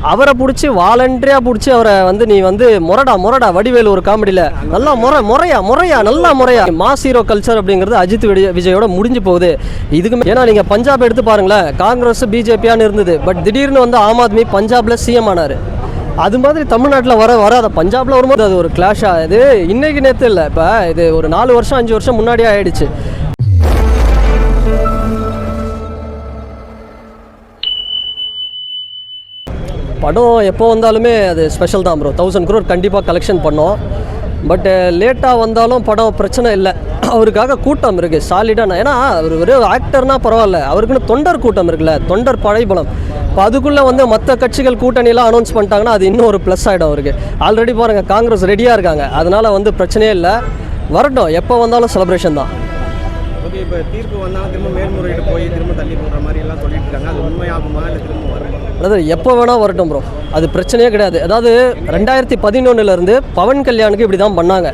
அவரை பிடிச்சி வாலண்டரியாக பிடிச்சி அவரை வந்து நீ வந்து முரடா வடிவேலு ஒரு காமெடியில் நல்லா முறையா நல்லா முறையா மாஸ் ஹீரோ கல்ச்சர் அப்படிங்கிறது அஜித் விஜயோட முடிஞ்சு போகுது. இதுக்கு ஏன்னா நீங்கள் பஞ்சாப் எடுத்து பாருங்களேன், காங்கிரஸ் பிஜேபியான்னு இருந்தது. பட் திடீர்னு வந்து ஆம் ஆத்மி பஞ்சாபில் சிஎம் ஆனார். அது மாதிரி தமிழ்நாட்டில் வராத பஞ்சாபில் வரும்போது அது ஒரு கிளாஷ் ஆகுது. இன்னைக்கு நேற்று இல்லை, இப்போ இது ஒரு 4 வருஷம் 5 வருஷம் முன்னாடியே ஆயிடுச்சு. படம் எப்போ வந்தாலுமே அது ஸ்பெஷல் தான் ப்ரோ. 1000 crore கண்டிப்பாக கலெக்ஷன் பண்ணோம். பட் லேட்டாக வந்தாலும் படம் பிரச்சனை இல்லை. அவருக்காக கூட்டம் இருக்குது சாலிடான. ஏன்னா அவர் ஒரு ஆக்டர்னால் பரவாயில்ல, அவருக்குன்னு தொண்டர் கூட்டம் இருக்குல்ல, தொண்டர் படைபலம். இப்போ அதுக்குள்ளே வந்து மற்ற கட்சிகள் கூட்டணியெலாம் அனௌன்ஸ் பண்ணிட்டாங்கன்னா அது இன்னும் ஒரு ப்ளஸ் ஆகிடும் அவருக்கு. ஆல்ரெடி பாருங்கள் காங்கிரஸ் ரெடியாக இருக்காங்க. அதனால் வந்து பிரச்சனையே இல்லை, வரட்டும். எப்போ வந்தாலும் செலிப்ரேஷன் தான். ஓகே, இப்போ தீர்ப்பு வந்தாலும் திரும்ப மேல்முறையீடு போய் திரும்ப தள்ளி போடுற மாதிரி எல்லாம் சொல்லிட்டு இருக்காங்க. அது உண்மையாகுமா இல்லை திரும்ப வரும்? அதாவது எப்போ வேணால் வரட்டும் ப்ரோ, அது பிரச்சனையே கிடையாது. அதாவது 2011 பவன் கல்யாணுக்கு இப்படி தான் பண்ணாங்க.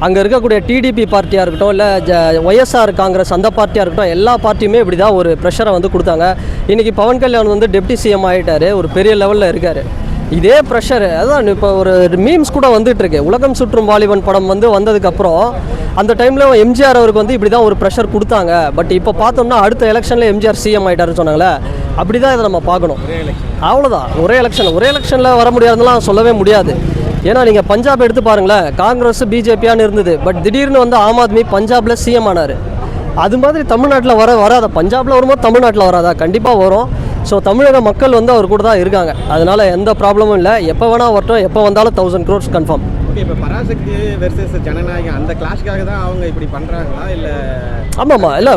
அங்கே இருக்கக்கூடிய டிடிபி பார்ட்டியாக இருக்கட்டும், இல்லை ஒய்எஸ்ஆர் காங்கிரஸ் அந்த பார்ட்டியாக இருக்கட்டும், எல்லா பார்ட்டியுமே இப்படி தான் ஒரு ப்ரெஷரை வந்து கொடுத்தாங்க. இன்றைக்கி பவன் கல்யாண் வந்து டெப்டி சிஎம் ஆகிட்டார், ஒரு பெரிய லெவலில் இருக்கார். இதே ப்ரெஷரு அதான் இப்போ ஒரு மீம்ஸ் கூட வந்துட்டுருக்கு. உலகம் சுற்றும் வாலிபன் படம் வந்து வந்ததுக்கப்புறம் அந்த டைமில் எம்ஜிஆர் அவருக்கு வந்து இப்படி தான் ஒரு ப்ரெஷர் கொடுத்தாங்க. பட் இப்போ பார்த்தோம்னா அடுத்த எலெக்ஷனில் எம்ஜிஆர் சிஎம் ஆகிட்டாருன்னு சொன்னாங்களே, அப்படி தான் இதை நம்ம பார்க்கணும். அவ்வளோதான், ஒரே எலெக்ஷனில் வர முடியாதுலாம் சொல்லவே முடியாது. ஏன்னா நீங்கள் பஞ்சாப் எடுத்து பாருங்களேன், காங்கிரஸ் பிஜேபியான்னு இருந்தது. பட் திடீர்னு வந்து ஆம் ஆத்மி பஞ்சாபில் சிஎம் ஆனார். அது மாதிரி தமிழ்நாட்டில் வராத பஞ்சாபில் வரும்போது தமிழ்நாட்டில் வராதா? கண்டிப்பாக வரும். ஸோ தமிழக மக்கள் வந்து அவர் கூட தான் இருக்காங்க. அதனால் எந்த ப்ராப்ளமும் இல்லை. எப்போ வேணால் வரட்டும், எப்போ வந்தாலும் 1000 crore கன்ஃபார்ம். ஓகே, இப்போ பராசக்தி வெர்சஸ் ஜனநாயகம் அந்த கிளாஷ்காக தான் அவங்க இப்படி பண்ணுறாங்களா இல்லை? ஆமாம்மா, இல்லை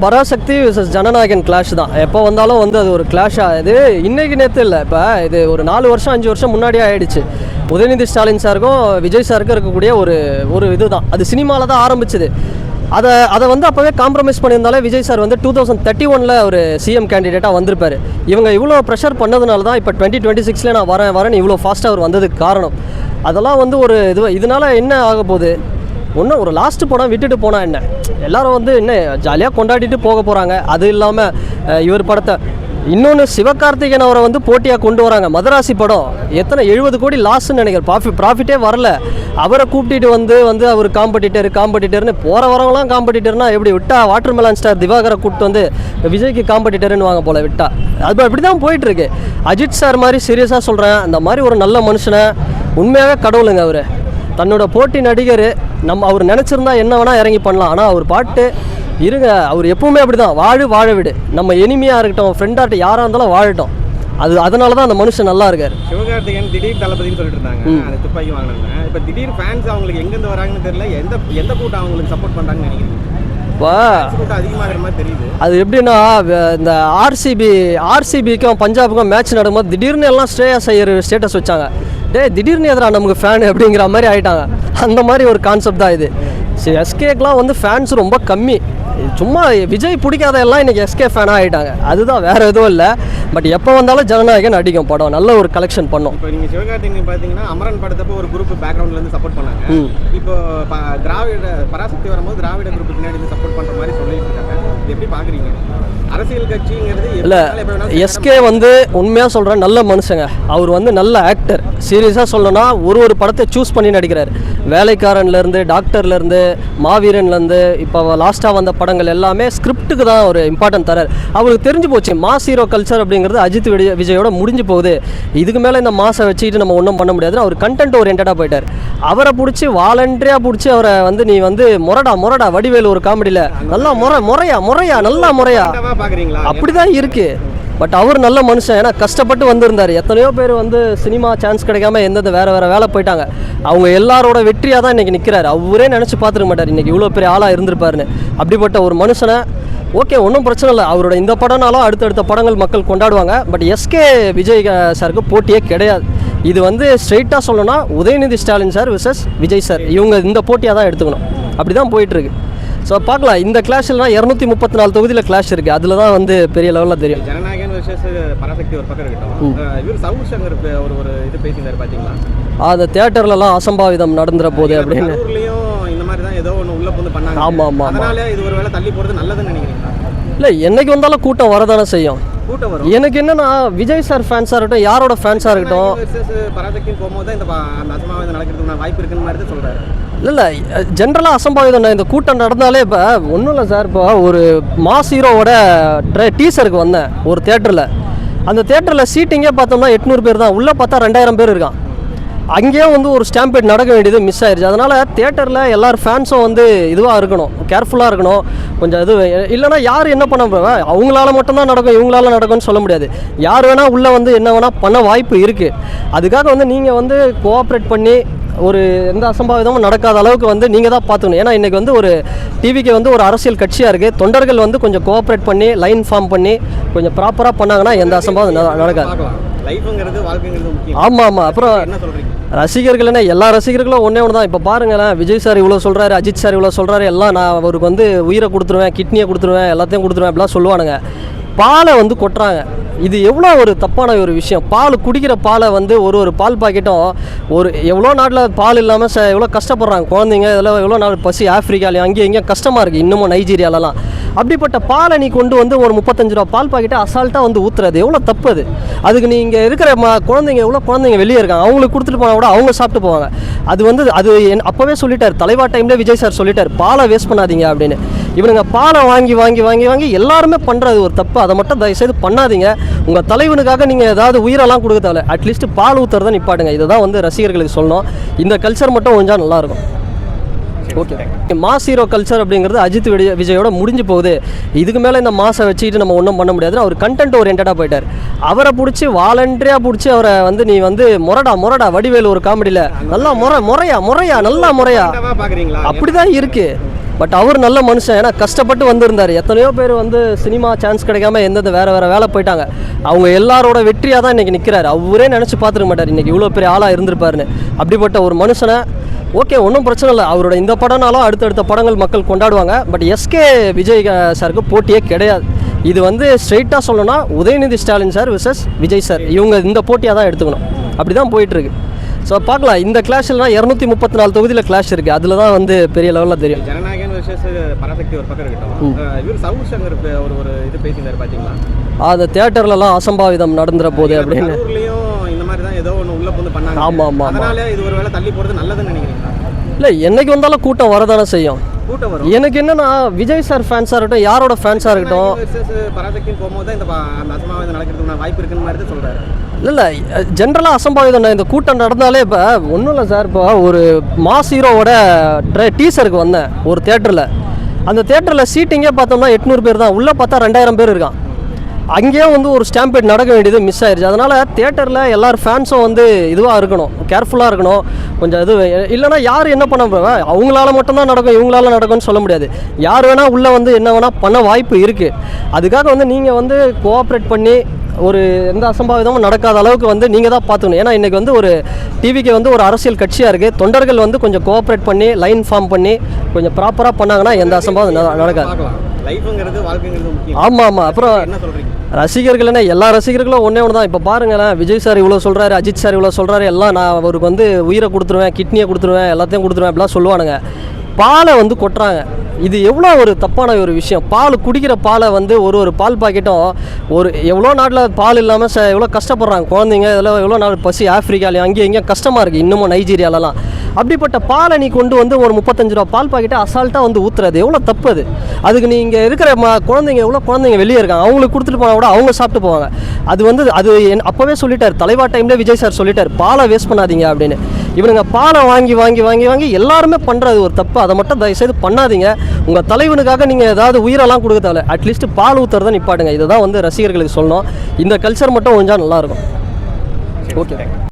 பராசக்தி வெர்சஸ் ஜனநாயகன் கிளாஷ் தான். எப்போ வந்தாலும் வந்து அது ஒரு கிளாஷ் ஆகுது. இன்னைக்கு நேற்று இல்லை, இப்போ இது ஒரு 4 வருஷம் 5 வருஷம் முன்னாடியே ஆயிடுச்சு. உதயநிதி ஸ்டாலின் சாருக்கும் விஜய் சாருக்கும் இருக்கக்கூடிய ஒரு இதுதான். அது சினிமாவில் தான் ஆரம்பிச்சது. அதை வந்து அப்போவே காம்ப்ரமைஸ் பண்ணியிருந்தாலே விஜய் சார் வந்து 2031 ஒரு சிஎம் கேண்டிடேட்டாக வந்திருப்பார். இவங்க இவ்வளோ ப்ரெஷர் பண்ணதுனால தான் இப்போ 2026 நான் வரேன்னு இவ்வளோ ஃபாஸ்ட்டாக அவர் வந்ததுக்கு காரணம். அதெல்லாம் வந்து ஒரு இதனால் என்ன ஆக போகுது? ஒன்றும் ஒரு லாஸ்ட்டு படம் விட்டுட்டு போனால் என்ன, எல்லோரும் வந்து என்ன ஜாலியாக கொண்டாடிட்டு போக போகிறாங்க. அது இல்லாமல் இவர் படத்தை இன்னொன்று சிவகார்த்திகேயன் அவரை வந்து போட்டியாக கொண்டு வராங்க. மதராசி படம் எத்தனை 70 கோடி லாஸ்ன்னு நினைக்கிறேன், ப்ராஃபிட்டே வரல. அவரை கூப்பிட்டு வந்து அவர் காம்படிட்டர்னு போகிற வரவங்களாம் காம்படிட்டர்னா எப்படி விட்டா? வாட்டர் மெலான் ஸ்டார் திவாகரை கூப்பிட்டு வந்து விஜய்க்கு காம்படிட்டர்னு வாங்க போல விட்டா. அது அப்படி தான் போயிட்டுருக்கு. அஜித் சார் மாதிரி சீரியஸாக சொல்கிறேன், அந்த மாதிரி ஒரு நல்ல மனுஷனை உண்மையாகவே கடவுளுங்க. அவர் தன்னோட போட்டி நடிகர், அவர் நினச்சிருந்தா என்ன வேணால் இறங்கி பண்ணலாம். ஆனால் அவர் பாட்டு இருங்க, அவர் எப்பவுமே அப்படி தான், வாழ விடு. நம்ம எனிமையாக இருக்கட்டும், ஃப்ரெண்டாகட்டும், யாராக இருந்தாலும் வாழட்டும். அதனால தான் அந்த மனுஷன் நல்லா இருக்கார். சிவகார்த்திகேயன் திடீர் தளபதினு சொல்லிட்டு இருந்தாங்க, அந்த துப்பாக்கி வாங்கினாங்க. இப்போ திடீர் ஃபேன்ஸ் அவங்களுக்கு எங்கேருந்து வராங்கன்னு தெரியல. எந்த கூட்டம் அவங்களுக்கு சப்போர்ட் பண்ணுறாங்கன்னு நினைக்கிறீங்க? அதிகமாகிற மாதிரி தெரியுது. அது எப்படின்னா, இந்த ஆர்சிபிக்கும் பஞ்சாபுக்கும் மேட்ச் நடக்கும்போது திடீர்னு எல்லாம் ஸ்ரேயாஸ் ஐயர் ஸ்டேட்டஸ் வச்சாங்க. திடீர்னு எதிராக நமக்கு ஃபேனு அப்படிங்கிற மாதிரி ஆகிட்டாங்க. அந்த மாதிரி ஒரு கான்செப்ட் தான் இது. எஸ்கேக்கெலாம் வந்து ஃபேன்ஸ் ரொம்ப கம்மி. சும்மா விஜய் பிடிக்காத எல்லாம் இன்றைக்கி எஸ்கே ஃபேனாக ஆகிட்டாங்க. அதுதான், வேறு எதுவும் இல்லை. பட் எப்போ வந்தாலும் ஜனநாயகன் அடிக்கும் படம், நல்ல ஒரு கலெக்ஷன் பண்ணோம். இப்போ நீங்கள் சிவகார்த்திகேயன் பார்த்தீங்கன்னா அமரன் படத்தப்போ ஒரு குரூப் பேக்ரவுண்ட்லேருந்து சப்போர்ட் பண்ணாங்க. இப்போ பராசக்தி வரும்போது திராவிட குரூப் பின்னாடி சப்போர்ட் பண்ணுற மாதிரி சொல்லிட்டு இருக்காங்க. இது எப்படி பார்க்குறீங்க? அரசியல் கட்சிங்கிறது இல்லை. எஸ்கே வந்து உண்மையாக சொல்கிறேன், நல்ல மனுஷங்க. அவர் வந்து நல்ல ஆக்டர். சீரியஸாக சொல்லணும்னா ஒரு படத்தை சூஸ் பண்ணி நடிக்கிறார். வேலைக்காரன்லேருந்து, டாக்டர்லேருந்து, மாவீரன்லேருந்து, இப்போ லாஸ்ட்டாக வந்த படங்கள் எல்லாமே ஸ்கிரிப்டுக்கு தான் ஒரு இம்பார்ட்டன்ட் தரார். அவருக்கு தெரிஞ்சு போச்சு மாஸ் ஹீரோ கல்ச்சர் அப்படிங்கிறது அஜித் விஜயோட முடிஞ்சு போகுது. இதுக்கு மேலே இந்த மாசை வச்சுக்கிட்டு நம்ம ஒன்றும் பண்ண முடியாதுன்னு அவர் கண்டென்ட் ஓரியன்டாக போயிட்டார். அவரை பிடிச்சி வாலண்டரியாக பிடிச்சி அவரை வந்து நீ வந்து முரடா வடிவேலு ஒரு காமெடியில் நல்லா முறையா நல்லா முறையா அப்படிதான் இருக்கு. பட் அவர் நல்ல மனுஷன். ஏன்னா கஷ்டப்பட்டு வந்திருந்தார். எத்தனையோ பேர் வந்து சினிமா சான்ஸ் கிடைக்காம எந்தெந்த வேறு வேலை போயிட்டாங்க. அவங்க எல்லாரோட வெற்றியாக தான் இன்றைக்கி நிற்கிறாரு. அவரே நினச்சி பார்த்துருக்க மாட்டார் இன்றைக்கி இவ்வளோ பெரிய ஆளாக இருந்திருப்பாருன்னு. அப்படிப்பட்ட ஒரு மனுஷனை ஓகே, ஒன்றும் பிரச்சனை இல்லை. அவரோட இந்த படம்னாலும் அடுத்தடுத்த படங்கள் மக்கள் கொண்டாடுவாங்க. பட் எஸ்கே விஜய் சாருக்கு போட்டியே கிடையாது. இது வந்து ஸ்ட்ரெயிட்டாக சொல்லணும்னா Udhayanidhi Stalin sir versus Vijay sir, இவங்க இந்த போட்டியாக தான் எடுத்துக்கணும். அப்படி தான் போயிட்டுருக்கு. ஸோ பார்க்கலாம். இந்த கிளாஷ்லாம் 234 தொகுதியில் கிளாஷ் இருக்குது. அதில் தான் வந்து பெரிய லெவலில் தெரியும். ஜனநாயகன் வெர்சஸ் பராசக்தி ஒரு பக்கம் இருக்கட்டும். இவர் சவுத் சங்கர் ஒரு இது பேசினார் பார்த்தீங்களா? அந்த தியேட்டர்லலாம் அசம்பாவிதம் நடந்துற போது அப்படின்னு இந்த மாதிரி தான் ஏதோ ஒன்று உள்ள வந்து பண்ணாங்க. ஆமாம். அதனால இது ஒரு வேளை தள்ளி போகிறது நல்லதுன்னு நினைக்கிறீங்களா? இல்லை என்னைக்கு வந்தாலும் கூட்டம் வரதானே செய்யும். கூட்டம் வரும். எனக்கு என்னன்னா விஜய் சார் ஃபேன்ஸாக இருக்கட்டும், யாரோட ஃபேன்ஸாக இருக்கட்டும், பராசக்தின்னு போகும்போது தான் அந்த அசம்பாவிதம் நடக்கிறதுக்கு வாய்ப்பு இருக்குன்னு மாதிரி தான் சொல்கிறாரு. இல்லை ஜென்ரலாக அசம்பாவிதம் இந்த கூட்டம் நடந்தாலே இப்போ ஒன்றும் இல்லை சார். இப்போ ஒரு மாஸ் ஹீரோவோட டீசருக்கு வந்தேன் ஒரு தேட்டரில். அந்த தேட்டரில் சீட்டிங்கே பார்த்தோம்னா 800 பேர் தான், உள்ளே பார்த்தா 2000 பேர் இருக்கான். அங்கேயே வந்து ஒரு ஸ்டாம்பேட் நடக்க வேண்டியது மிஸ் ஆயிடுச்சு. அதனால் தேட்டரில் எல்லார் ஃபேன்ஸும் வந்து இதுவாக இருக்கணும், கேர்ஃபுல்லாக இருக்கணும் கொஞ்சம். இது இல்லைனா யார் என்ன பண்ண போவேன், அவங்களால மட்டும்தான் நடக்கும் இவங்களால நடக்கும்னு சொல்ல முடியாது. யார் வேணால் உள்ளே வந்து என்ன வேணால் பண்ண வாய்ப்பு இருக்குது. அதுக்காக வந்து நீங்கள் வந்து கோஆப்ரேட் பண்ணி ஒரு எந்த அசம்பாவிதமும் நடக்காத அளவுக்கு வந்து நீங்கள் தான் பார்த்துக்கணும். ஏன்னா இன்றைக்கி வந்து ஒரு டிவிக்கு வந்து ஒரு அரசியல் கட்சியாக இருக்குது. தொண்டர்கள் வந்து கொஞ்சம் கோஆப்ரேட் பண்ணி லைன் ஃபார்ம் பண்ணி கொஞ்சம் ப்ராப்பராக பண்ணாங்கன்னா எந்த அசம்பாவிதம் நடக்காது. ஆமாம் ஆமாம். அப்புறம் ரசிகர்கள் என்ன, எல்லா ரசிகர்களும் ஒன்றே ஒன்று தான். இப்போ பாருங்களேன், விஜய் சார் இவ்வளோ சொல்கிறாரு, அஜித் சார் இவ்வளோ சொல்கிறாரு, எல்லாம் நான் அவருக்கு வந்து உயிரை கொடுத்துருவேன், கிட்னியை கொடுத்துருவேன், எல்லாத்தையும் கொடுத்துருவேன் அப்படிலாம் சொல்லுவானுங்க. பாலை வந்து கொட்டுறாங்க. இது எவ்வளோ ஒரு தப்பான ஒரு விஷயம். பால் குடிக்கிற பாலை வந்து ஒரு பால் பாக்கெட்டும் ஒரு எவ்வளோ நாட்டில் பால் இல்லாமல் எவ்வளோ கஷ்டப்படுறாங்க குழந்தைங்க. இதெல்லாம் எவ்வளோ நாள் பசி, ஆஃப்ரிக்காலையும் அங்கேயும் இங்கேயும் கஷ்டமாக இருக்குது, இன்னமும் நைஜீரியாலலாம். அப்படிப்பட்ட பாலை நீ கொண்டு வந்து ஒரு 35 ரூபா பால் பாக்கெட்டை அசால்ட்டாக வந்து ஊற்றுறது எவ்வளோ தப்பு அது. அதுக்கு நீ இங்கே இருக்கிற குழந்தைங்க எவ்வளோ குழந்தைங்க வெளியே இருக்காங்க, அவங்களுக்கு கொடுத்துட்டு போனால் கூட அவங்க சாப்பிட்டு போவாங்க. அது வந்து அது அப்போவே சொல்லிட்டார், தலைவா டைம்லேயே விஜய் சார் சொல்லிட்டார், பாலை வேஸ்ட் பண்ணாதீங்க அப்படின்னு. இவனுங்க பாலை வாங்கி வாங்கி வாங்கி வாங்கி எல்லாருமே பண்ணுறது ஒரு தப்பு. அதை மட்டும் தயவுசெய்து பண்ணாதீங்க. உங்கள் தலைவனுக்காக நீங்கள் ஏதாவது உயிரெல்லாம் கொடுக்க தேவை, அட்லீஸ்ட் பால் ஊற்றுறதை நிப்பாட்டுங்க. இதை தான் வந்து ரசிகர்களுக்கு சொல்லணும். இந்த கல்ச்சர் மட்டும் கொஞ்சம் நல்லாயிருக்கும். ஓகே, மாஸ் ஹீரோ கல்ச்சர் அப்படிங்கிறது அஜித் விஜயோட முடிஞ்சு போகுது. இதுக்கு மேலே இந்த மாசை வச்சுக்கிட்டு நம்ம ஒன்றும் பண்ண முடியாதுன்னு அவர் கண்டென்ட் ஓரியன்டாக போயிட்டார். அவரை பிடிச்சி வாலண்டரியாக பிடிச்சி அவரை வந்து நீ வந்து முரடா வடிவேலு ஒரு காமெடியில் நல்லா முறையா நல்லா முறையா அப்படி தான் இருக்குது. பட் அவர் நல்ல மனுஷன். ஏன்னா கஷ்டப்பட்டு வந்திருந்தார். எத்தனையோ பேர் வந்து சினிமா சான்ஸ் கிடைக்காம எந்தெந்த வேறு வேலை போயிட்டாங்க. அவங்க எல்லாரோட வெற்றியாக தான் இன்றைக்கி நிற்கிறாரு. அவரே நினச்சி பார்த்துருக்க மாட்டார் இன்றைக்கி இவ்வளோ பெரிய ஆளாக இருந்திருப்பாருன்னு. அப்படிப்பட்ட ஒரு மனுஷனை ஓகே, ஒன்றும் பிரச்சனை இல்லை. அவரோட இந்த படம்னாலும் அடுத்தடுத்த படங்கள் மக்கள் கொண்டாடுவாங்க. பட் எஸ்கே விஜய் சாருக்கு போட்டியே கிடையாது. இது வந்து ஸ்ட்ரெயிட்டாக சொல்லணும்னா Udhayanidhi Stalin sir versus Vijay sir, இவங்க இந்த போட்டியாக தான் எடுத்துக்கணும். அப்படி தான் போயிட்டுருக்கு. ஸோ பார்க்கலாம், இந்த கிளாஷ்லாம் 234 தொகுதியில் கிளாஷ் இருக்குது. அதில் தான் வந்து பெரிய லெவலில் தெரியும். ஜனநாயகன் விசேஷ பராசக்தி ஒரு பக்கம் இருக்கட்டும், இவர் சவுத் சங்கர் ஒரு இது பேசியிருந்தார் பார்த்தீங்களா, அது தியேட்டர்லலாம் அசம்பாவிதம் நடந்துற போது அப்படின்னு. இந்த மாதிரி தான் ஏதோ ஒன்று உள்ள வந்து பண்ணாங்க. ஆமாம் ஆமாம். அதனால இது ஒரு வேளை தள்ளி போகிறது நல்லதுன்னு நினைக்கிறீங்களா? இல்லை என்னைக்கு வந்தாலும் கூட்டம் வரதானே செய்யும். கூட்டம் வரும். எனக்கு என்னன்னா விஜய் சார் ஃபேன்ஸாக இருக்கட்டும், யாரோட ஃபேன்ஸாக இருக்கட்டும், பராசக்தின்னு போகும்போது தான் அந்த அசம்பாவிதம் நடக்கிறதுக்கு வாய்ப்பு இருக்குன்னு மாதிரி தான் சொல்கிறாரு. இல்லை ஜென்ரலாக அசம்பாவிதம் இந்த கூட்டம் நடந்தாலே இப்போ ஒன்றும் இல்லை சார். இப்போ ஒரு மாஸ் ஹீரோவோட டீசருக்கு வந்தேன் ஒரு தேட்டரில். அந்த தேட்டரில் சீட்டிங்கே பார்த்தோம்னா 800 பேர் தான், உள்ளே பார்த்தா 2000 பேர் இருக்கான். அங்கேயே வந்து ஒரு ஸ்டாம்பேட் நடக்க வேண்டியது மிஸ் ஆயிடுச்சு. அதனால் தேட்டரில் எல்லார் ஃபேன்ஸும் வந்து இதுவாக இருக்கணும், கேர்ஃபுல்லாக இருக்கணும் கொஞ்சம். இது இல்லைனா யார் என்ன பண்ண போவேன், அவங்களால மட்டும்தான் நடக்கும் இவங்களால நடக்கும்னு சொல்ல முடியாது. யார் வேணால் உள்ளே வந்து என்ன வேணால் பண்ண வாய்ப்பு இருக்குது. அதுக்காக வந்து நீங்கள் வந்து கோஆப்ரேட் பண்ணி ஒரு எந்த அசம்பாவிதமும் நடக்காத அளவுக்கு வந்து நீங்கள் தான் பார்த்துக்கணும். ஏன்னா இன்றைக்கி வந்து ஒரு டிவிக்கு வந்து ஒரு அரசியல் கட்சியாக இருக்குது. தொண்டர்கள் வந்து கொஞ்சம் கோஆப்ரேட் பண்ணி லைன் ஃபார்ம் பண்ணி கொஞ்சம் ப்ராப்பராக பண்ணாங்கன்னா எந்த அசம்பாவிதம் நடக்காது. ஆமாம் ஆமாம். அப்புறம் ரசிகர்கள் என்ன, எல்லா ரசிகர்களும் ஒன்றே ஒன்று தான். இப்போ பாருங்களேன், விஜய் சார் இவ்வளோ சொல்கிறாரு, அஜித் சார் இவ்வளோ சொல்கிறாரு, எல்லாம் நான் அவருக்கு வந்து உயிரை கொடுத்துருவேன், கிட்னியை கொடுத்துருவேன், எல்லாத்தையும் கொடுத்துருவேன் அப்படிலாம் சொல்லுவானுங்க. பாலை வந்து கொட்டுறாங்க. இது எவ்வளோ ஒரு தப்பான ஒரு விஷயம். பால் குடிக்கிற பாலை வந்து ஒரு பால் பாக்கெட்டும் ஒரு எவ்வளோ நாட்டில் பால் இல்லாமல் எவ்வளோ கஷ்டப்படுறாங்க குழந்தைங்க. இதெல்லாம் எவ்வளோ நாள் பசி, ஆஃப்ரிக்காலையும் அங்கேயும் இங்கேயும் கஷ்டமாக இருக்குது, இன்னமும் நைஜீரியாலலாம். அப்படிப்பட்ட பாலை நீ கொண்டு வந்து ஒரு 35 ரூபா பால் பாக்கெட்டை அசால்ட்டாக வந்து ஊற்றுறது எவ்வளோ தப்பு அது. அதுக்கு நீ இங்கே இருக்கிற குழந்தைங்க எவ்வளோ குழந்தைங்க வெளியே இருக்காங்க, அவங்களுக்கு கொடுத்துட்டு போனால் கூட அவங்க சாப்பிட்டு போவாங்க. அது வந்து அது அப்போவே சொல்லிட்டார், தலைவா டைம்லேயே விஜய் சார் சொல்லிட்டார், பாலை வேஸ்ட் பண்ணாதீங்க அப்படின்னு. இவனுங்க பாலை வாங்கி வாங்கி வாங்கி வாங்கி எல்லாருமே பண்ணுறது ஒரு தப்பு. அதை மட்டும் தயவுசெய்து பண்ணாதீங்க. உங்கள் தலைவனுக்காக நீங்கள் ஏதாவது உயிரெல்லாம் கொடுக்க தேவை, அட்லீஸ்ட் பால் ஊற்றுறதை நிப்பாட்டுங்க. இதை தான் வந்து ரசிகர்களுக்கு சொல்லணும். இந்த கல்ச்சர் மட்டும் கொஞ்சம் நல்லாயிருக்கும். ஓகே.